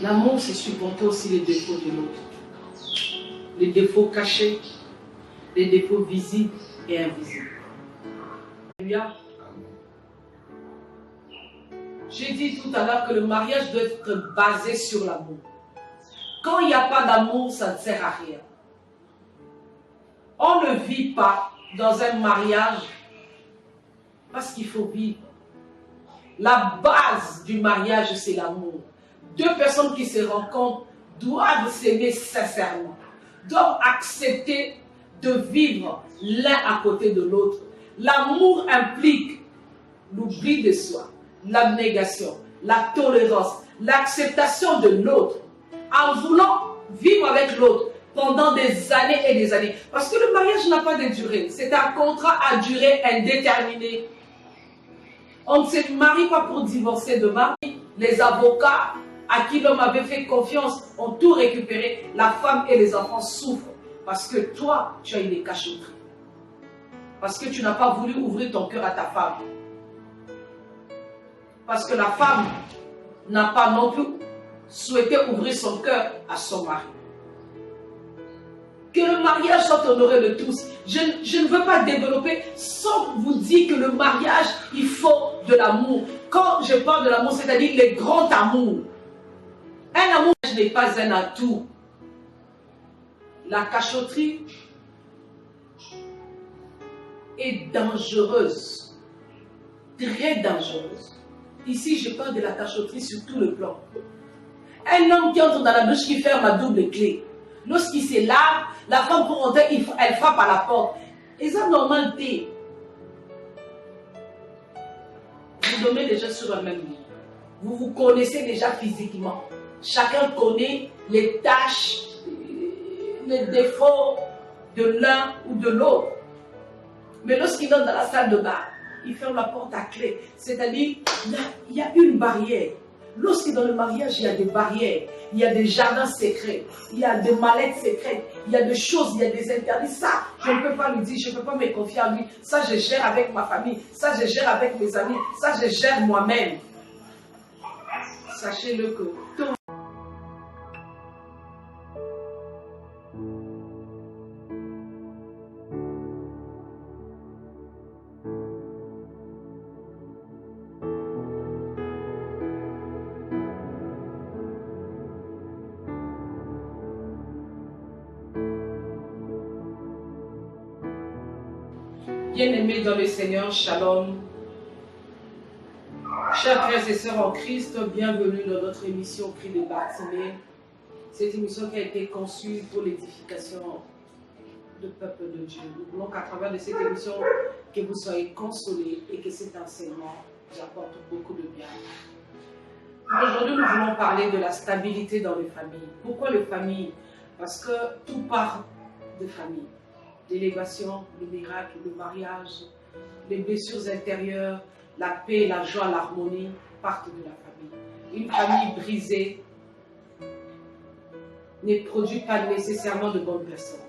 L'amour, c'est supporter aussi les défauts de l'autre. Les défauts cachés, les défauts visibles et invisibles. Alléluia. J'ai dit tout à l'heure que le mariage doit être basé sur l'amour. Quand il n'y a pas d'amour, ça ne sert à rien. On ne vit pas dans un mariage parce qu'il faut vivre. La base du mariage, c'est l'amour. Deux personnes qui se rencontrent doivent s'aimer sincèrement, doivent accepter de vivre l'un à côté de l'autre. L'amour implique l'oubli de soi, l'abnégation, la tolérance, l'acceptation de l'autre, en voulant vivre avec l'autre pendant des années et des années. Parce que le mariage n'a pas de durée, c'est un contrat à durée indéterminée. On ne se marie pas pour divorcer demain. Les avocats à qui l'homme avait fait confiance ont tout récupéré. La femme et les enfants souffrent parce que toi, tu as eu des cachotteries. Parce que tu n'as pas voulu ouvrir ton cœur à ta femme. Parce que la femme n'a pas non plus souhaité ouvrir son cœur à son mari. Que le mariage soit honoré de tous. Je ne veux pas développer sans vous dire que le mariage, il faut de l'amour. Quand je parle de l'amour, c'est-à-dire le grand amour. Un amour n'est pas un atout. La cachotterie est dangereuse. Très dangereuse. Ici, je parle de la cachotterie sur tout le plan. Un homme qui entre dans la douche qui ferme à double clé. Lorsqu'il se lave, la femme pour rentrer, elle frappe à la porte. Et ça, normalité. Vous dormez déjà sur un même lit. Vous vous connaissez déjà physiquement. Chacun connaît les tâches, les défauts de l'un ou de l'autre. Mais lorsqu'il entre dans la salle de bain, il ferme la porte à clé. C'est-à-dire, il y a une barrière. Lorsque dans le mariage, il y a des barrières, il y a des jardins secrets, il y a des mallettes secrètes, il y a des choses, il y a des interdits. Ça, je ne peux pas lui dire, je ne peux pas me confier en lui. Ça, je gère avec ma famille. Ça, je gère avec mes amis. Ça, je gère moi-même. Sachez-le que tout. Bien-aimés dans le Seigneur, Shalom. Chers frères et sœurs en Christ, bienvenue dans notre émission Cri de Bartimée. Cette émission qui a été conçue pour l'édification du peuple de Dieu. Nous voulons qu'à travers de cette émission, que vous soyez consolés et que cet enseignement vous apporte beaucoup de bien. Aujourd'hui, nous voulons parler de la stabilité dans les familles. Pourquoi les familles? Parce que tout part de famille. L'élévation, le miracle, le mariage, les blessures intérieures, la paix, la joie, l'harmonie partent de la famille. Une famille brisée ne produit pas nécessairement de bonnes personnes.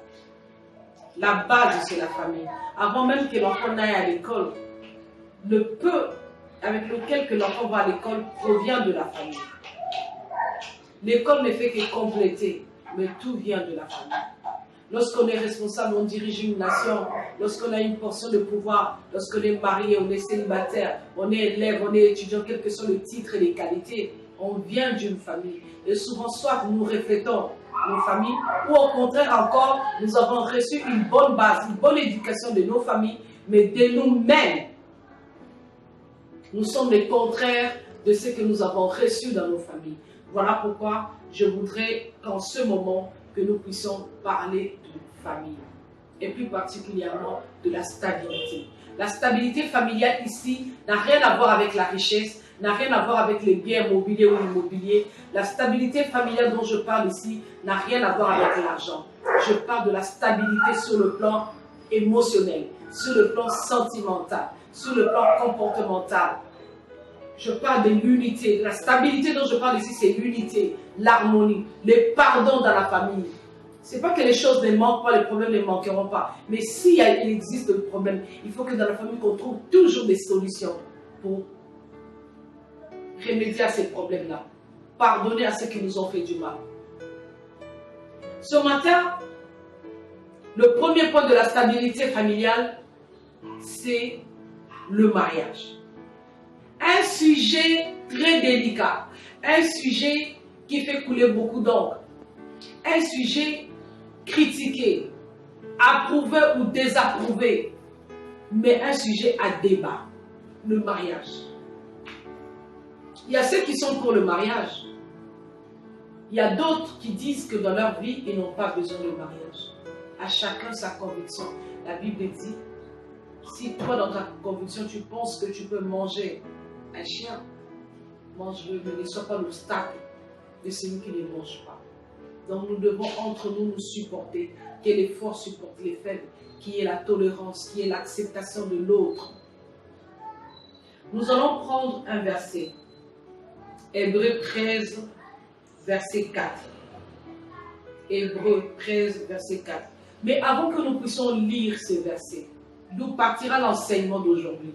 La base, c'est la famille. Avant même que l'enfant n'aille à l'école, le peu avec lequel que l'enfant va à l'école provient de la famille. L'école ne fait que compléter, mais tout vient de la famille. Lorsqu'on est responsable, on dirige une nation. Lorsqu'on a une portion de pouvoir, lorsqu'on est marié, on est célibataire, on est élève, on est étudiant, quel que soit le titre et les qualités, on vient d'une famille. Et souvent, soit nous reflétons nos familles, ou au contraire encore, nous avons reçu une bonne base, une bonne éducation de nos familles, mais de nous-mêmes. Nous sommes les contraires de ce que nous avons reçu dans nos familles. Voilà pourquoi je voudrais qu'en ce moment, que nous puissions parler de famille et plus particulièrement de la stabilité. La stabilité familiale ici n'a rien à voir avec la richesse, n'a rien à voir avec les biens mobiliers ou immobiliers. La stabilité familiale dont je parle ici n'a rien à voir avec l'argent. Je parle de la stabilité sur le plan émotionnel, sur le plan sentimental, sur le plan comportemental. Je parle de l'unité. La stabilité dont je parle ici, c'est l'unité, l'harmonie, le pardon dans la famille. Ce n'est pas que les choses ne manquent pas, les problèmes ne manqueront pas. Mais s'il existe des problèmes, il faut que dans la famille, qu'on trouve toujours des solutions pour remédier à ces problèmes-là. pardonner à ceux qui nous ont fait du mal. Ce matin, le premier point de la stabilité familiale, c'est le mariage. Un sujet très délicat, un sujet qui fait couler beaucoup d'encre, un sujet critiqué, approuvé ou désapprouvé, mais un sujet à débat, le mariage. Il y a ceux qui sont pour le mariage. Il y a d'autres qui disent que dans leur vie, ils n'ont pas besoin de mariage. À chacun sa conviction. La Bible dit, si toi dans ta conviction, tu penses que tu peux manger un chien, mange-le, mais ne sois pas l'obstacle de celui qui ne mange pas. Donc nous devons entre nous supporter, que les forts supportent les faibles, qui est la tolérance, qui est l'acceptation de l'autre. Nous allons prendre un verset. Hébreux 13, verset 4. Hébreux 13, verset 4. Mais avant que nous puissions lire ces versets, d'où partira l'enseignement d'aujourd'hui,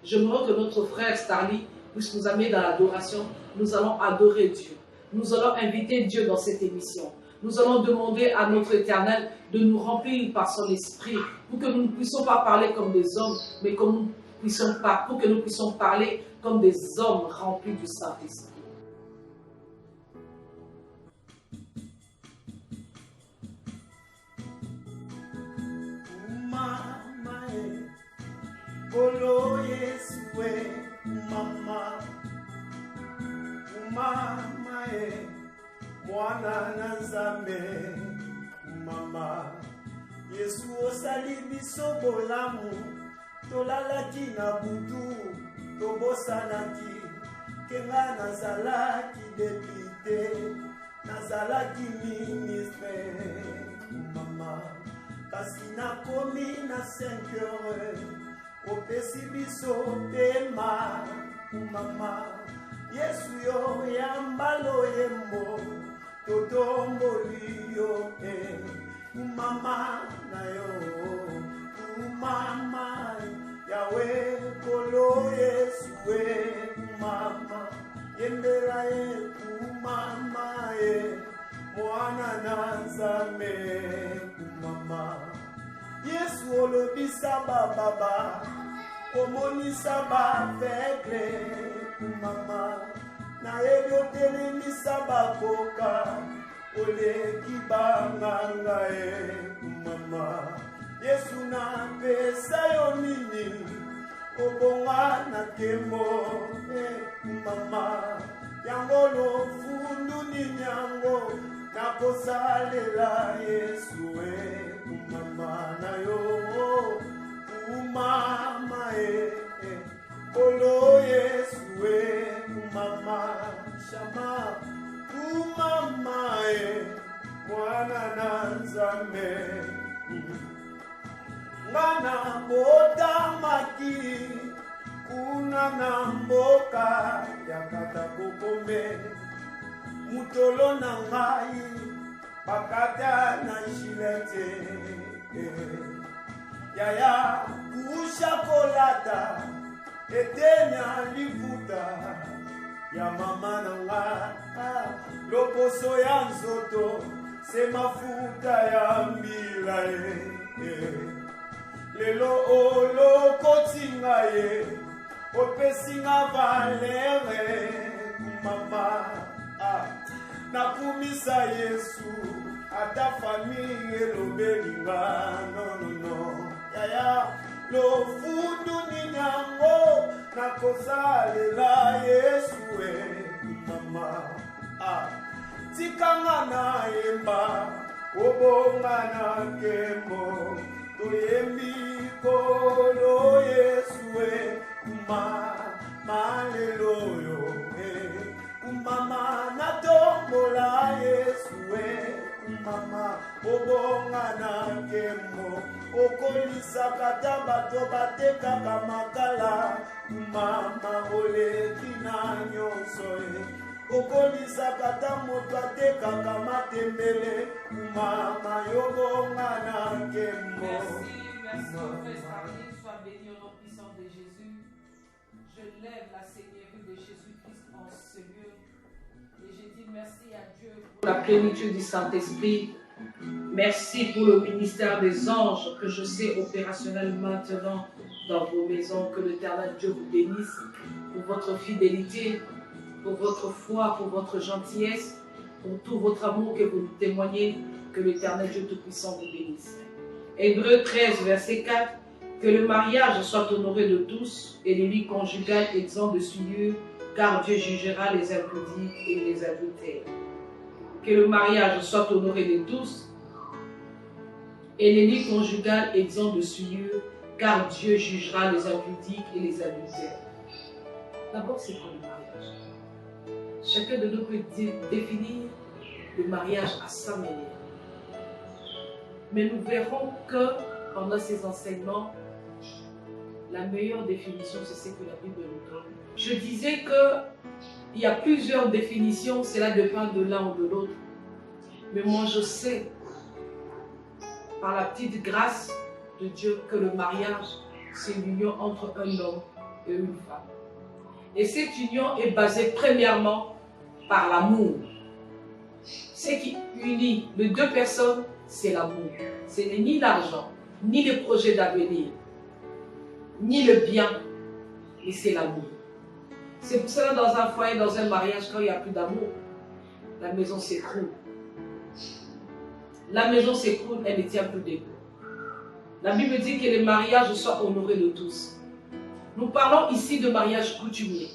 j'aimerais que notre frère Starly puisse nous amener dans l'adoration. Nous allons adorer Dieu. Nous allons inviter Dieu dans cette émission. Nous allons demander à notre Éternel de nous remplir par son esprit pour que nous ne puissions pas parler comme des hommes, mais pour que nous puissions parler comme des hommes remplis du Saint-Esprit. Olo Yesue, mama, mama mwana na Nzambe, mama. Yesu osali biso bolamu, tolalaki na butu, tobosanaki, kenga nazalaki depite, nazalaki ministre, mama. Kasi nakomi na 5 heures. Opesi biso pema, mama. Yesu yo yambalo yembo, totomboli yo mama na yo, mama. Yawe kolo Yesu mama. Yembera mama mwana na Nzambe, mama. Yesu olobisa baba, omonisa baveugle, mama. Na yebi otelemisa bakoka, oleki banganga mama. Yesu na pesa yo nini, obonga na kemo mama. Yango lofundu ni nyango, nakosalela Yesu mama na yo, mama olo Yesu mama shama, mama mwana na Nzambe. Ngana botamaki kuna na mboka ya Katakokombe, mutolo na ngai bakata na Jilete, yaya kushakolata etenya livuta ya mama nanga, loposo ya nzoto se mafuta ya mbila lelo olokotinga opesinga valere mama. Nakumisa Yesu ata famille elobelinga no yaya lofundu ni nyango, nakosalela Yesu mama. Tikanga na yemba obonga na kembo, toyembi kolo Yesu mama leloyo mama. Natombola Yesu mama, obonga na kemo, okolisa kata bato batekaka makala mama, oleki na nyonso okolisa kata moto atekaka matembele mama, yobonga na kemo. Merci, sois béni au nom puissant de Jésus. Je lève la Seigneurie de Jésus-Christ en ce lieu et je merci à Dieu pour la plénitude du Saint-Esprit. Merci pour le ministère des anges que je sais opérationnel maintenant dans vos maisons. Que l'Éternel Dieu vous bénisse pour votre fidélité, pour votre foi, pour votre gentillesse, pour tout votre amour que vous nous témoignez. Que l'Éternel Dieu Tout-Puissant vous bénisse. Hébreux 13, verset 4. Que le mariage soit honoré de tous et les lits conjugales exempts de souillure, car Dieu jugera les impudiques et les adultères. Que le mariage soit honoré de tous et les lits conjugales exempts de souillure, car Dieu jugera les impudiques et les adultères. D'abord, c'est quoi le mariage? Chacun de nous peut définir le mariage à sa manière. Mais nous verrons que pendant ces enseignements, la meilleure définition, c'est ce que la Bible nous donne. Je disais qu'il y a plusieurs définitions, cela dépend de l'un ou de l'autre. Mais moi, je sais, par la petite grâce de Dieu, que le mariage, c'est l'union entre un homme et une femme. Et cette union est basée premièrement par l'amour. Ce qui unit les deux personnes, c'est l'amour. Ce n'est ni l'argent, ni les projets d'avenir, ni le bien, mais c'est l'amour. C'est pour cela dans un foyer, dans un mariage, quand il n'y a plus d'amour, la maison s'écroule. La maison s'écroule, elle ne tient plus debout. La Bible dit que les mariages soient honorés de tous. Nous parlons ici de mariage coutumier.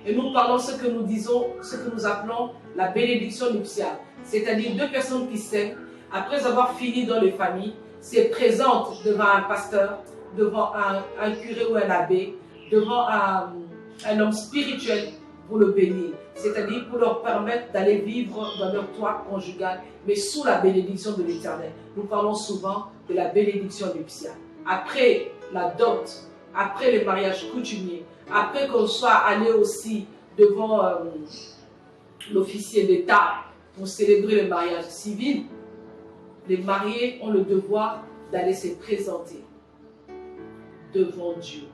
Et nous parlons ce que nous disons, ce que nous appelons la bénédiction nuptiale. C'est-à-dire deux personnes qui s'aiment, après avoir fini dans les familles, se présentent devant un pasteur, devant un curé ou un abbé, devant un homme spirituel pour le bénir. C'est-à-dire pour leur permettre d'aller vivre dans leur toit conjugal, mais sous la bénédiction de l'Éternel. Nous parlons souvent de la bénédiction nuptiale. Après la dot, après les mariages coutumiers, après qu'on soit allé aussi devant l'officier d'État pour célébrer le mariage civil, les mariés ont le devoir d'aller se présenter devant Dieu,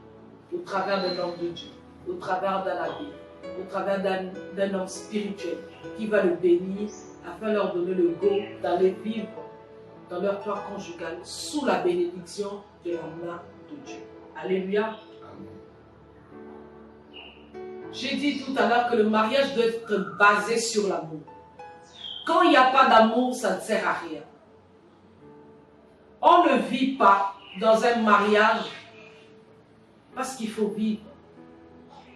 au travers d'un homme de Dieu, au travers d'un abbé, au travers d'un homme spirituel qui va le bénir afin de leur donner le go d'aller vivre dans leur toit conjugal sous la bénédiction de la main de Dieu. Alléluia. J'ai dit tout à l'heure que le mariage doit être basé sur l'amour. Quand il n'y a pas d'amour, ça ne sert à rien. On ne vit pas dans un mariage parce qu'il faut vivre.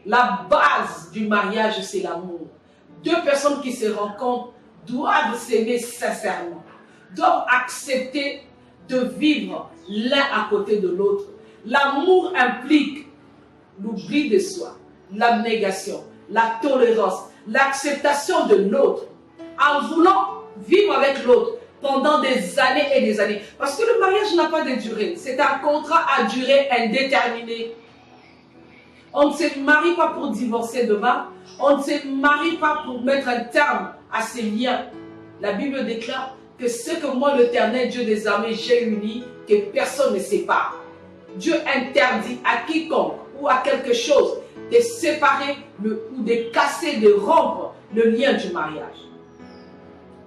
La base du mariage, c'est l'amour. Deux personnes qui se rencontrent doivent s'aimer sincèrement, doivent accepter de vivre l'un à côté de l'autre. L'amour implique l'oubli de soi, l'abnégation, la tolérance, l'acceptation de l'autre, en voulant vivre avec l'autre pendant des années et des années. Parce que le mariage n'a pas de durée, c'est un contrat à durée indéterminée. On ne se marie pas pour divorcer demain, on ne se marie pas pour mettre un terme à ces liens. La Bible déclare que ce que moi, l'Éternel, Dieu des armées, j'ai uni, que personne ne sépare. Dieu interdit à quiconque ou à quelque chose de séparer ou de casser, de rompre le lien du mariage.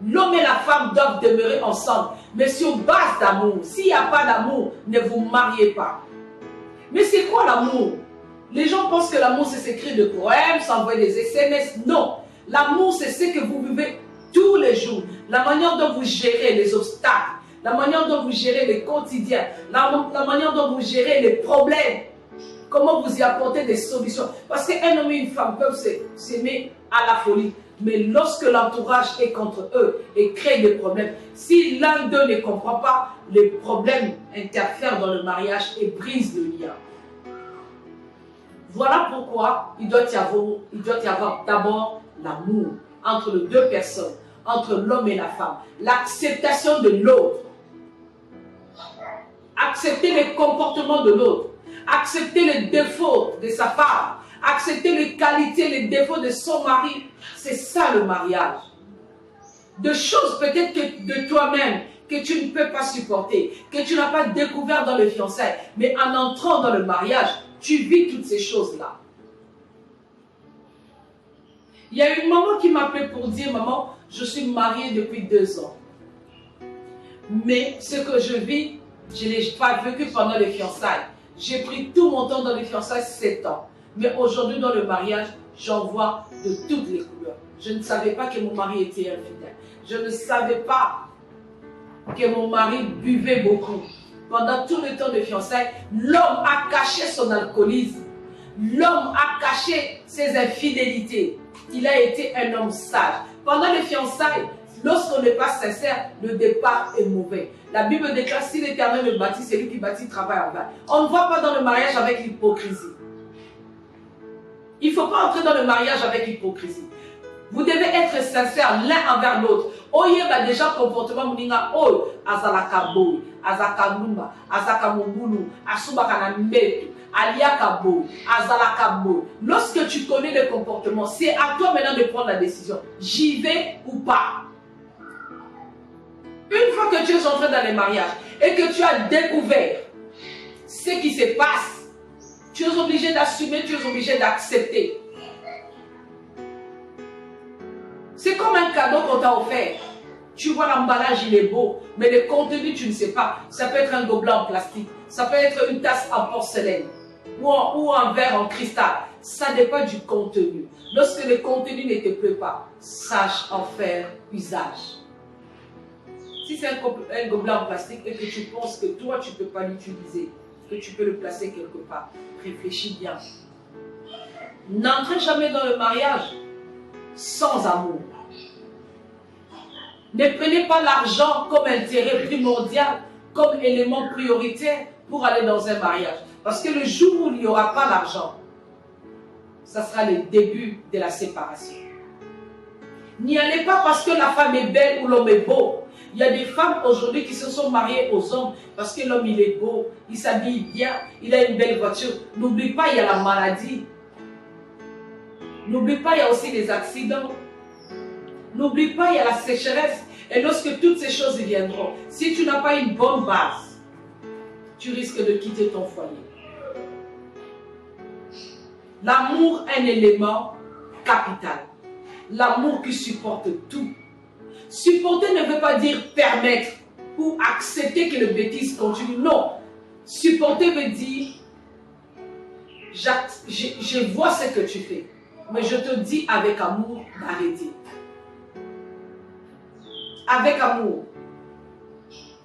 L'homme et la femme doivent demeurer ensemble, mais sur base d'amour. S'il n'y a pas d'amour, ne vous mariez pas. Mais c'est quoi l'amour? Les gens pensent que l'amour, c'est s'écrire des poèmes, s'envoyer des SMS. Non. L'amour, c'est ce que vous vivez tous les jours. La manière dont vous gérez les obstacles, la manière dont vous gérez les quotidiens, la manière dont vous gérez les problèmes. Comment vous y apportez des solutions. Parce qu'un homme et une femme peuvent s'aimer à la folie. Mais lorsque l'entourage est contre eux et crée des problèmes, si l'un d'eux ne comprend pas, les problèmes interfèrent dans le mariage et brisent le lien. Voilà pourquoi il doit y avoir d'abord l'amour entre les deux personnes, entre l'homme et la femme. L'acceptation de l'autre. Accepter les comportements de l'autre. Accepter les défauts de sa femme. Accepter les qualités, les défauts de son mari. C'est ça le mariage. De choses peut-être de toi-même que tu ne peux pas supporter, que tu n'as pas découvert dans le fiançailles. Mais en entrant dans le mariage, tu vis toutes ces choses-là. Il y a une maman qui m'a appelé pour dire, maman, je suis mariée depuis 2 ans. Mais ce que je vis, je ne l'ai pas vécu pendant les fiançailles. J'ai pris tout mon temps dans les fiançailles, 7 ans. Mais aujourd'hui, dans le mariage, j'en vois de toutes les couleurs. Je ne savais pas que mon mari était infidèle. Je ne savais pas que mon mari buvait beaucoup. Pendant tout le temps de fiançailles, l'homme a caché son alcoolisme. L'homme a caché ses infidélités. Il a été un homme sage. Pendant les fiançailles, lorsqu'on n'est pas sincère, le départ est mauvais. La Bible déclare, si l'Éternel me bâtit, c'est lui qui bâtit, travaille en vain. On ne va pas dans le mariage avec l'hypocrisie. Il ne faut pas entrer dans le mariage avec l'hypocrisie. Vous devez être sincères l'un envers l'autre. Oye ba déjà comportement muninga oy azalaka boy, azaka numba, azaka mobulu, asubaka na mbetu, aliaka boy, azalaka boy. Lorsque tu connais le comportement, c'est à toi maintenant de prendre la décision. J'y vais ou pas. Une fois que tu es entré dans les mariages et que tu as découvert ce qui se passe, tu es obligé d'assumer, tu es obligé d'accepter. C'est comme un cadeau qu'on t'a offert. Tu vois l'emballage, il est beau, mais le contenu, tu ne sais pas. Ça peut être un gobelet en plastique, ça peut être une tasse en porcelaine ou un verre en cristal. Ça dépend du contenu. Lorsque le contenu ne te plaît pas, sache en faire usage. Si c'est un gobelet en plastique et que tu penses que toi, tu ne peux pas l'utiliser, que tu peux le placer quelque part, réfléchis bien. N'entrez jamais dans le mariage sans amour. Ne prenez pas l'argent comme intérêt primordial, comme élément prioritaire pour aller dans un mariage. Parce que le jour où il n'y aura pas l'argent, ça sera le début de la séparation. N'y allez pas parce que la femme est belle ou l'homme est beau. Il y a des femmes aujourd'hui qui se sont mariées aux hommes parce que l'homme il est beau, il s'habille bien, il a une belle voiture. N'oublie pas, il y a la maladie. N'oublie pas, il y a aussi les accidents. N'oublie pas, il y a la sécheresse. Et lorsque toutes ces choses viendront, si tu n'as pas une bonne base, tu risques de quitter ton foyer. L'amour est un élément capital. L'amour qui supporte tout. Supporter ne veut pas dire permettre ou accepter que le bêtise continue. Non. Supporter veut dire je vois ce que tu fais, mais je te dis avec amour d'arrêter. Avec amour.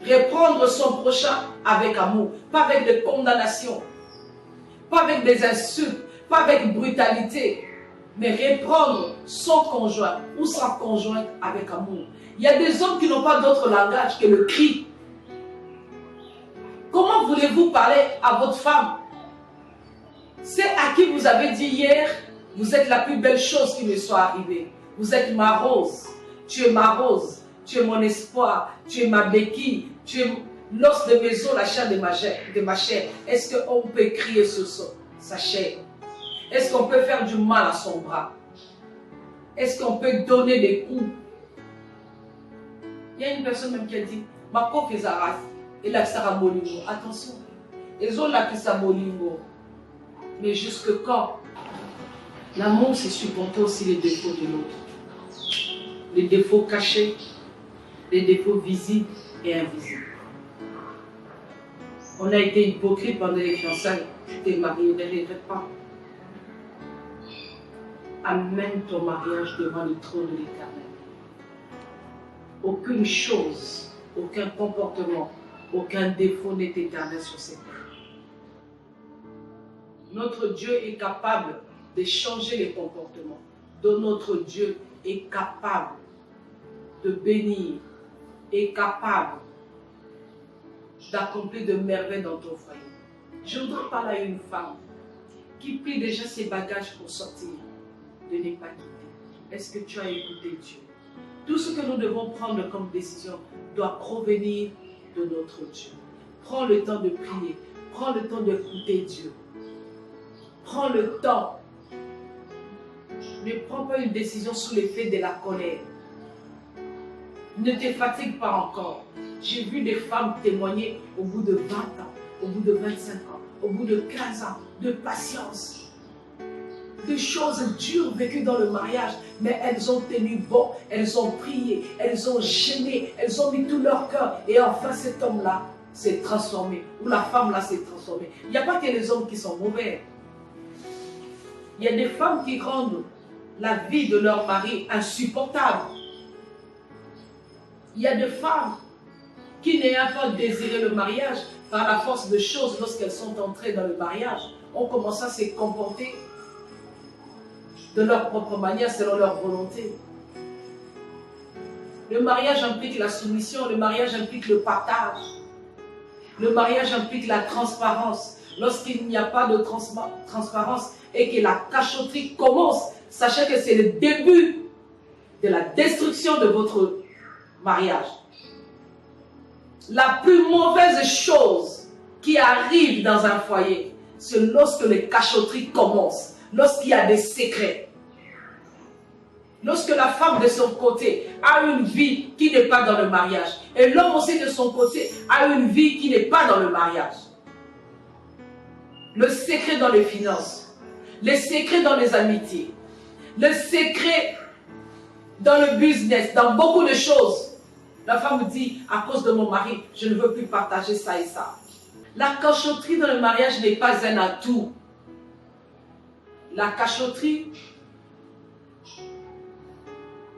Reprendre son prochain avec amour. Pas avec des condamnations. Pas avec des insultes. Pas avec brutalité. Mais reprendre son conjoint ou sa conjointe avec amour. Il y a des hommes qui n'ont pas d'autre langage que le cri. Comment voulez-vous parler à votre femme? C'est à qui vous avez dit hier, vous êtes la plus belle chose qui me soit arrivée. Vous êtes ma rose. Tu es ma rose. Tu es mon espoir. Tu es ma béquille. Tu es l'os de mes os, la chair de ma chair. Est-ce qu'on peut crier sur sa chair? Est-ce qu'on peut faire du mal à son bras? Est-ce qu'on peut donner des coups? Il y a une personne même qui a dit, ma pauvre Zaras, et la Sarah Molingo. Attention, ils ont la Sarah Molingo. Mais jusque quand? L'amour, c'est supporter aussi les défauts de l'autre. Les défauts cachés, les défauts visibles et invisibles. On a été hypocrite pendant les fiançailles. Tu t'es marié, ne regrette pas. Amène ton mariage devant le trône de l'Éternel. Aucune chose, aucun comportement, aucun défaut n'est éternel sur cette terre. Notre Dieu est capable de changer les comportements. Donc notre Dieu est capable de bénir, est capable d'accomplir de merveilles dans ton foyer. Je voudrais parler à une femme qui plie déjà ses bagages pour sortir, de ne pas quitter. Est-ce que tu as écouté Dieu? Tout ce que nous devons prendre comme décision doit provenir de notre Dieu. Prends le temps de prier. Prends le temps d'écouter Dieu. Prends le temps. Ne prends pas une décision sous l'effet de la colère. Ne te fatigue pas encore. J'ai vu des femmes témoigner au bout de 20 ans, au bout de 25 ans, au bout de 15 ans de patience. de choses dures vécues dans le mariage, mais elles ont tenu bon, elles ont prié, elles ont gêné, elles ont mis tout leur cœur. Et enfin, cet homme-là s'est transformé, ou la femme-là s'est transformée. Il n'y a pas que les hommes qui sont mauvais. Il y a des femmes qui rendent la vie de leur mari insupportable. Il y a des femmes qui n'ayant pas désiré le mariage, par la force de choses, lorsqu'elles sont entrées dans le mariage, ont commencé à se comporter de leur propre manière, selon leur volonté. Le mariage implique la soumission, le mariage implique le partage. Le mariage implique la transparence. Lorsqu'il n'y a pas de transparence et que la cachotterie commence, sachez que c'est le début de la destruction de votre mariage. La plus mauvaise chose qui arrive dans un foyer, c'est lorsque les cachotteries commencent, lorsqu'il y a des secrets. Lorsque la femme de son côté a une vie qui n'est pas dans le mariage, et l'homme aussi de son côté a une vie qui n'est pas dans le mariage. Le secret dans les finances, le secret dans les amitiés, le secret dans le business, dans beaucoup de choses. La femme dit, à cause de mon mari, je ne veux plus partager ça et ça. La cachotterie dans le mariage n'est pas un atout. La cachotterie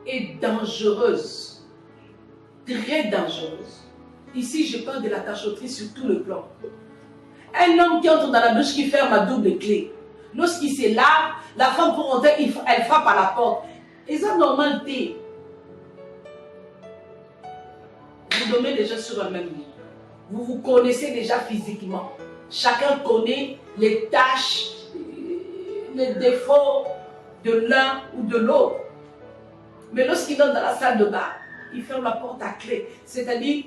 est dangereuse, très dangereuse. Ici, je parle de la cachotterie sur tout le plan. Un homme qui entre dans la douche, qui ferme à double clé. Lorsqu'il se lave, la femme pour rentrer, elle frappe à la porte. Et ça, normalité. Vous dormez déjà sur un même lit. Vous vous connaissez déjà physiquement. Chacun connaît les tâches, les défauts de l'un ou de l'autre. Mais lorsqu'il entre dans la salle de bain, il ferme la porte à clé. C'est-à-dire,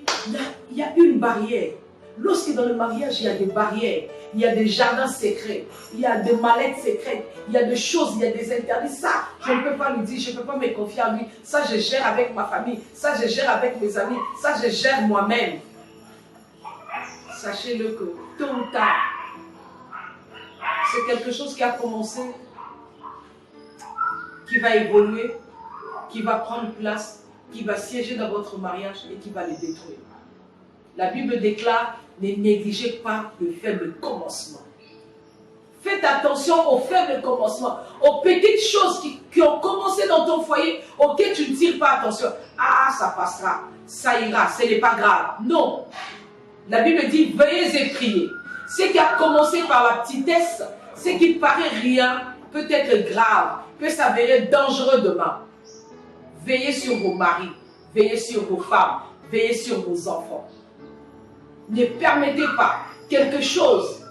il y a une barrière. Lorsque dans le mariage, il y a des barrières, il y a des jardins secrets, il y a des mallettes secrètes, il y a des choses, il y a des interdits. Ça, je ne peux pas lui dire, je ne peux pas me confier à lui. Ça, je gère avec ma famille. Ça, je gère avec mes amis. Ça, je gère moi-même. Sachez-le que, tôt ou tard, c'est quelque chose qui a commencé, qui va évoluer, qui va prendre place, qui va siéger dans votre mariage et qui va le détruire. La Bible déclare, ne négligez pas le faible commencement. Faites attention aux faibles commencements, aux petites choses qui ont commencé dans ton foyer, auxquelles tu ne tires pas attention. Ah, ça passera, ça ira, ce n'est pas grave. Non. La Bible dit, veillez et priez. Ce qui a commencé par la petitesse, ce qui paraît rien, peut être grave, peut s'avérer dangereux demain. Veillez sur vos maris, veillez sur vos femmes, veillez sur vos enfants. Ne permettez pas quelque chose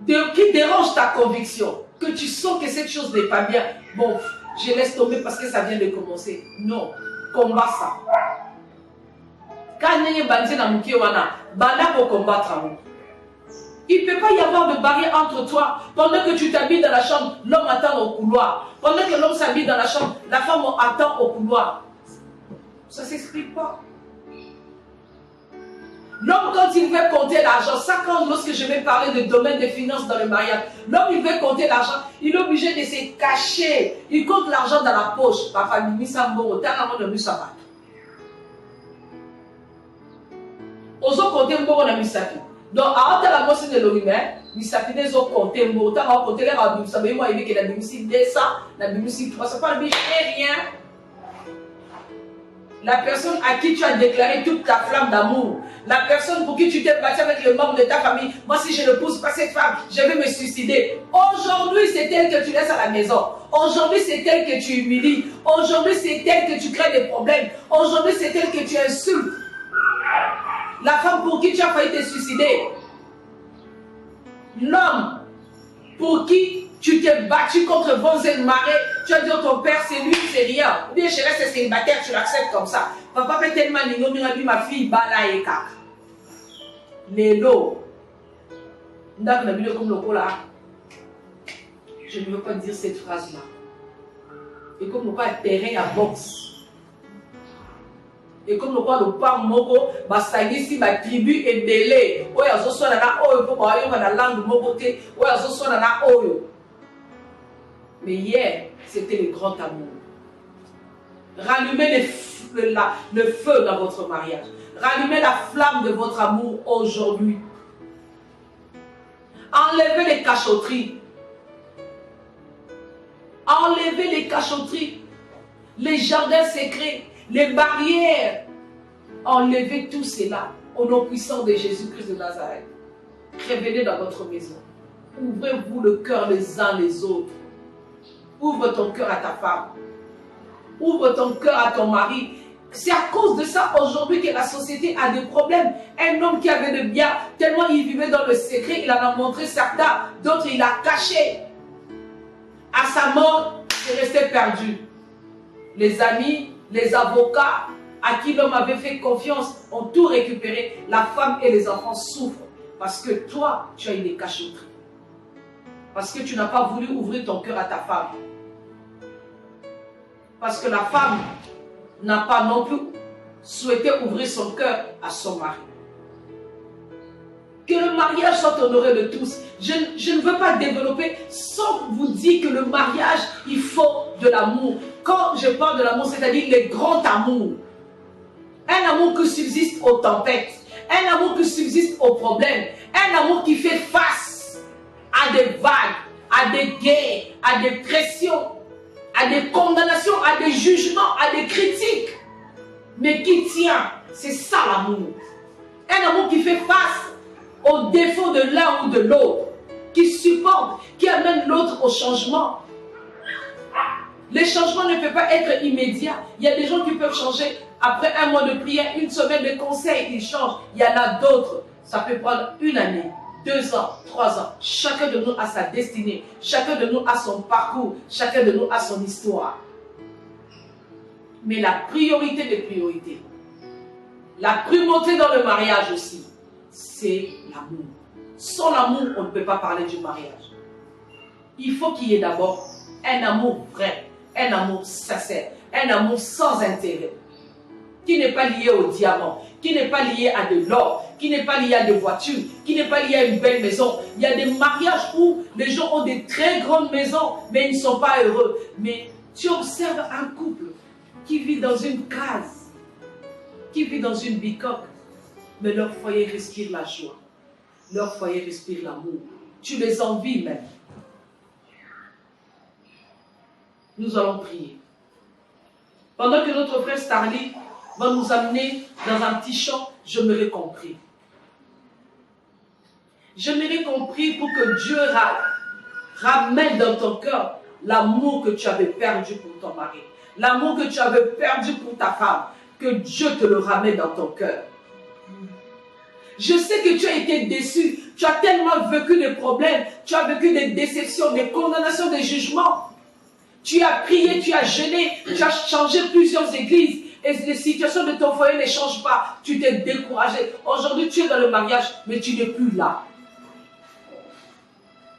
qui dérange ta conviction, que tu sens que cette chose n'est pas bien. Bon, je laisse tomber parce que ça vient de commencer. Non, combat ça. Quand il y a combattre. Il ne peut pas y avoir de barrière entre toi. Pendant que tu t'habilles dans la chambre, l'homme attend au couloir. Pendant que l'homme s'habille dans la chambre, la femme attend au couloir. Ça ne s'explique pas. L'homme, quand il veut compter l'argent, ça quand lorsque je vais parler de domaine des finances dans le mariage, l'homme, il veut compter l'argent, il est obligé de se cacher. Il compte l'argent dans la poche. Papa, il mis ça en bon, Ozo compter un bon, on a mis ça. Donc, à la moitié de l'oriment, il s'appelle des autres compter un bon, on a compté les rabis, ça veut dire qu'il a mis 200, il a mis 300, pas le rien. La personne à qui tu as déclaré toute ta flamme d'amour, la personne pour qui tu t'es battu avec le membre de ta famille, moi si je ne pousse pas cette femme, je vais me suicider. Aujourd'hui, c'est elle que tu laisses à la maison. Aujourd'hui, c'est elle que tu humilies. Aujourd'hui, c'est elle que tu crées des problèmes. Aujourd'hui, c'est elle que tu insultes. La femme pour qui tu as failli te suicider. L'homme pour qui tu t'es battu contre vents et marées, tu as dit ton père c'est lui, c'est rien. Ou bien je reste célibataire, tu l'acceptes comme ça. Papa fait tellement de ma fille, bala et kaka. Lélo. Je ne veux pas dire cette phrase-là. Et comme on va terrain à boxe. Et comme le quoi le pas moko, basalisi ma tribu et délai. Oya zo so na oyo po ba yo na langue moko te. Oya zo so na oyo. Mais hier, c'était le grand amour. Rallumez le feu dans votre mariage. Rallumez la flamme de votre amour aujourd'hui. Enlevez les cachotteries. Enlevez les cachotteries. Les jardins secrets. Les barrières. Enlevez tout cela au nom puissant de Jésus-Christ de Nazareth. Revenez dans votre maison. Ouvrez-vous le cœur les uns les autres. Ouvre ton cœur à ta femme. Ouvre ton cœur à ton mari. C'est à cause de ça aujourd'hui que la société a des problèmes. Un homme qui avait le bien, tellement il vivait dans le secret, il en a montré certains, d'autres il a caché. À sa mort, il est resté perdu. Les amis, les avocats à qui l'homme avait fait confiance ont tout récupéré. La femme et les enfants souffrent parce que toi, tu as une cachotterie. Parce que tu n'as pas voulu ouvrir ton cœur à ta femme. Parce que la femme n'a pas non plus souhaité ouvrir son cœur à son mari. Que le mariage soit honoré de tous. Je ne veux pas développer sans vous dire que le mariage, il faut de l'amour. Quand je parle de l'amour, c'est-à-dire le grand amour. Un amour qui subsiste aux tempêtes. Un amour qui subsiste aux problèmes. Un amour qui fait face à des vagues, à des guerres, à des pressions, à des condamnations, à des jugements, à des critiques. Mais qui tient, c'est ça l'amour. Un amour qui fait face aux défauts de l'un ou de l'autre, qui supporte, qui amène l'autre au changement. Les changements ne peuvent pas être immédiats. Il y a des gens qui peuvent changer après un mois de prière, une semaine de conseil, ils changent. Il y en a d'autres, ça peut prendre une année, 2 ans, 3 ans. Chacun de nous a sa destinée. Chacun de nous a son parcours. Chacun de nous a son histoire. Mais la priorité des priorités, la primauté dans le mariage aussi, c'est l'amour. Sans l'amour, on ne peut pas parler du mariage. Il faut qu'il y ait d'abord un amour vrai, un amour sincère, un amour sans intérêt, qui n'est pas lié au diamant, qui n'est pas lié à de l'or, qui n'est pas lié à des voitures, qui n'est pas lié à une belle maison. Il y a des mariages où les gens ont des très grandes maisons, mais ils ne sont pas heureux. Mais tu observes un couple qui vit dans une case, qui vit dans une bicoque, mais leur foyer respire la joie, leur foyer respire l'amour. Tu les envies même. Nous allons prier. Pendant que notre frère Starly va nous amener dans un petit chant, je m'aurais compris. Je m'aurais compris pour que Dieu ramène dans ton cœur l'amour que tu avais perdu pour ton mari, l'amour que tu avais perdu pour ta femme, que Dieu te le ramène dans ton cœur. Je sais que tu as été déçu, tu as tellement vécu des problèmes, tu as vécu des déceptions, des condamnations, des jugements. Tu as prié, tu as jeûné, tu as changé plusieurs églises et les situations de ton foyer ne changent pas. Tu t'es découragé. Aujourd'hui, tu es dans le mariage, mais tu n'es plus là.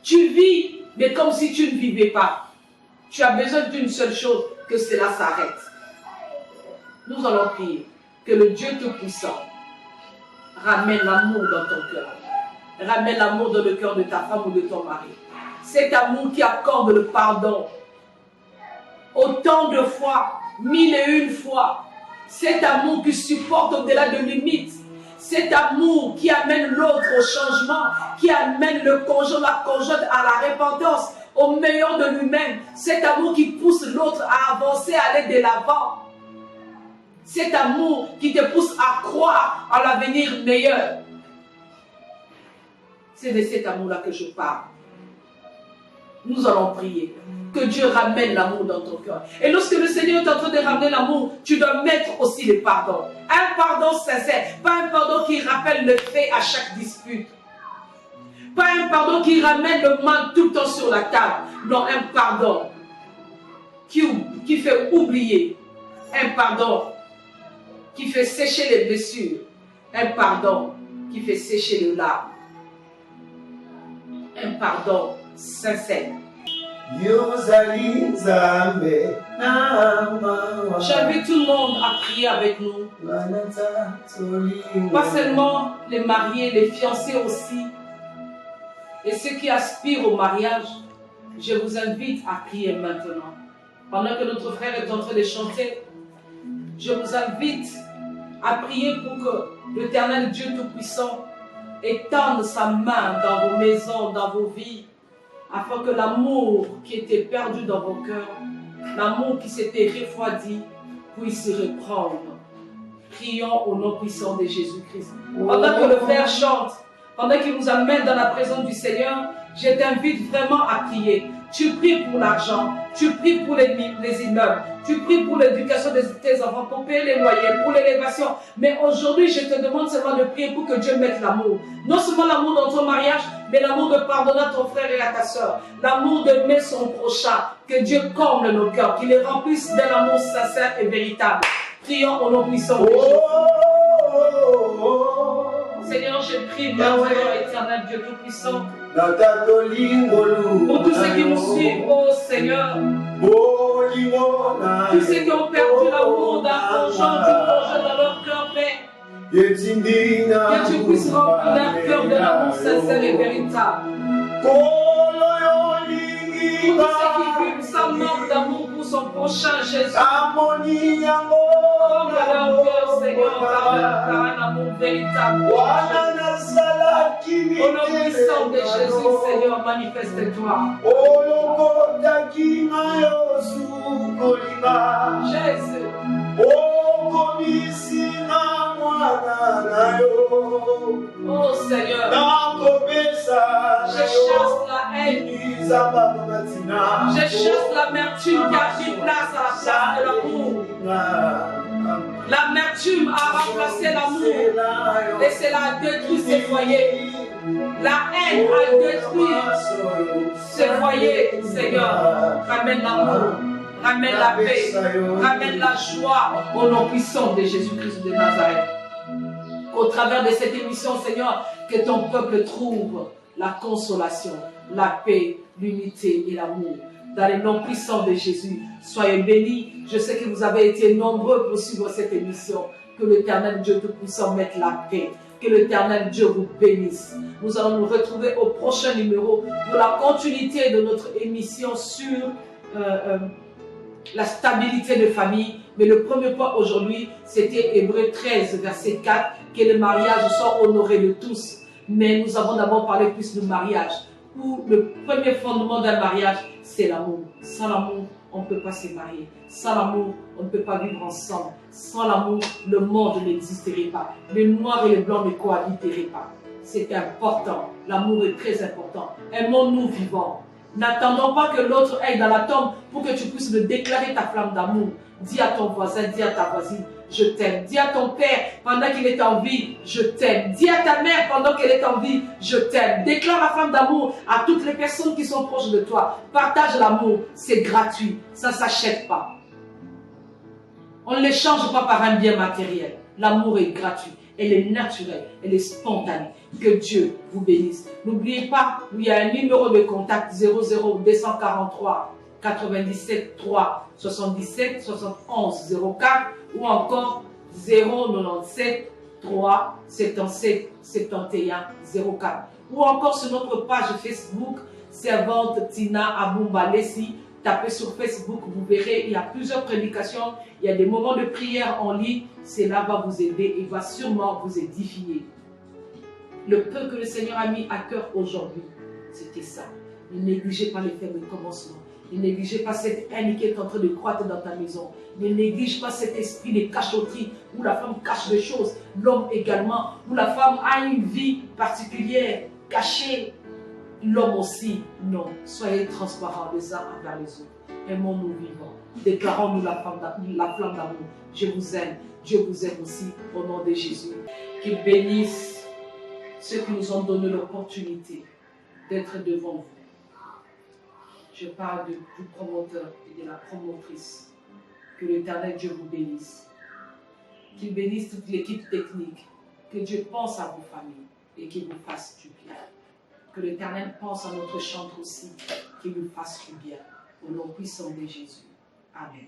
Tu vis, mais comme si tu ne vivais pas. Tu as besoin d'une seule chose, que cela s'arrête. Nous allons prier que le Dieu Tout-Puissant ramène l'amour dans ton cœur. Ramène l'amour dans le cœur de ta femme ou de ton mari. Cet amour qui accorde le pardon. Autant de fois, 1001 fois. Cet amour qui supporte au-delà de limites. Cet amour qui amène l'autre au changement, qui amène le conjoint, la conjointe à la repentance, au meilleur de lui-même. Cet amour qui pousse l'autre à avancer, à aller de l'avant. Cet amour qui te pousse à croire à l'avenir meilleur. C'est de cet amour-là que je parle. Nous allons prier. Que Dieu ramène l'amour dans ton cœur. Et lorsque le Seigneur est en train de ramener l'amour, tu dois mettre aussi le pardon. Un pardon sincère. Pas un pardon qui rappelle le fait à chaque dispute. Pas un pardon qui ramène le mal tout le temps sur la table. Non, un pardon qui fait oublier. Un pardon qui fait sécher les blessures. Un pardon qui fait sécher les larmes. Un pardon sincère. J'invite tout le monde à prier avec nous. Pas seulement les mariés, les fiancés aussi. Et ceux qui aspirent au mariage, je vous invite à prier maintenant. Pendant que notre frère est en train de chanter, je vous invite à prier pour que l'Éternel Dieu Tout-Puissant étende sa main dans vos maisons, dans vos vies, afin que l'amour qui était perdu dans vos cœurs, l'amour qui s'était refroidi, puisse se reprendre. Prions au nom puissant de Jésus-Christ. Pendant que le frère chante, pendant qu'il nous amène dans la présence du Seigneur, je t'invite vraiment à prier. Tu pries pour l'argent, tu pries pour les immeubles, tu pries pour l'éducation de tes enfants, pour payer les loyers, pour l'élévation. Mais aujourd'hui, je te demande seulement de prier pour que Dieu mette l'amour. Non seulement l'amour dans ton mariage, mais l'amour de pardonner à ton frère et à ta soeur. L'amour d'aimer son prochain. Que Dieu comble nos cœurs, qu'il les remplisse d'un amour sincère et véritable. Prions au nom puissant de Jésus. Seigneur, je prie maintenant, éternel Dieu Tout-Puissant, pour tous ceux qui nous suivent, oh Seieur, tous ceux qui ont perdu l'amour d'un conjoint, d'une conjointe dans leur cœur, Père, que tu puisses remplir leur cœur de l'amour sincère et véritable. Pour tous ceux qui vivent sans manque d'amour pour son prochain Jésus, comble leur cœur, Seigneur, par un amour véritable. Au nom puissant de Jésus, Seigneur, manifeste-toi. Jésus. Oh Seigneur, je chasse la haine, je chasse l'amertume qui a pris place à la place de l'amour. L'amertume a remplacé l'amour et cela a détruit ses foyers. La haine a détruit ses foyers. Seigneur, ramène l'amour, ramène la paix, ramène la joie au nom puissant de Jésus-Christ de Nazareth. Qu'au travers de cette émission, Seigneur, que ton peuple trouve la consolation, la paix, l'unité et l'amour. Dans le nom puissant de Jésus, soyez bénis. Je sais que vous avez été nombreux pour suivre cette émission. Que l'Éternel Dieu Tout-Puissant mette la paix. Que l'Éternel Dieu vous bénisse. Nous allons nous retrouver au prochain numéro pour la continuité de notre émission sur la stabilité de famille. Mais le premier point aujourd'hui, c'était Hébreux 13, verset 4, que le mariage soit honoré de tous. Mais nous avons d'abord parlé plus du mariage, où le premier fondement d'un mariage, c'est l'amour. Sans l'amour, on ne peut pas se marier. Sans l'amour, on ne peut pas vivre ensemble. Sans l'amour, le monde n'existerait pas. Le noir et le blanc ne cohabiteraient pas. C'est important. L'amour est très important. Aimons-nous vivants. N'attendons pas que l'autre aille dans la tombe pour que tu puisses me déclarer ta flamme d'amour. Dis à ton voisin, dis à ta voisine, je t'aime. Dis à ton père pendant qu'il est en vie, je t'aime. Dis à ta mère pendant qu'elle est en vie, je t'aime. Déclare la flamme d'amour à toutes les personnes qui sont proches de toi. Partage l'amour, c'est gratuit, ça ne s'achète pas. On ne l'échange pas par un bien matériel. L'amour est gratuit, elle est naturelle, elle est spontanée. Que Dieu vous bénisse. N'oubliez pas, il y a un numéro de contact 00 243 97 3 77 71 04 ou encore 097 3 77 71 04 ou encore sur notre page Facebook Servante Tina Abumba Lessi. Tapez sur Facebook, vous verrez, il y a plusieurs prédications, il y a des moments de prière en ligne. Cela va vous aider et va sûrement vous édifier. Le peu que le Seigneur a mis à cœur aujourd'hui, c'était ça. Ne négligez pas les faits de commencement. Ne négligez pas cette haine qui est en train de croître dans ta maison. Ne néglige pas cet esprit de cachotterie où la femme cache des choses. L'homme également, où la femme a une vie particulière, cachée. L'homme aussi, non. Soyez transparents les uns envers les autres. Aimons-nous vivants. Déclarons-nous la flamme d'amour. Je vous aime. Dieu vous aime aussi au nom de Jésus. Qu'il bénisse ceux qui nous ont donné l'opportunité d'être devant vous. Je parle du promoteur et de la promotrice. Que l'Éternel Dieu vous bénisse. Qu'il bénisse toute l'équipe technique. Que Dieu pense à vos familles et qu'il vous fasse du bien. Que l'Éternel pense à notre chantre aussi. qui nous fasse du bien. Au nom puissant de Jésus. Amen.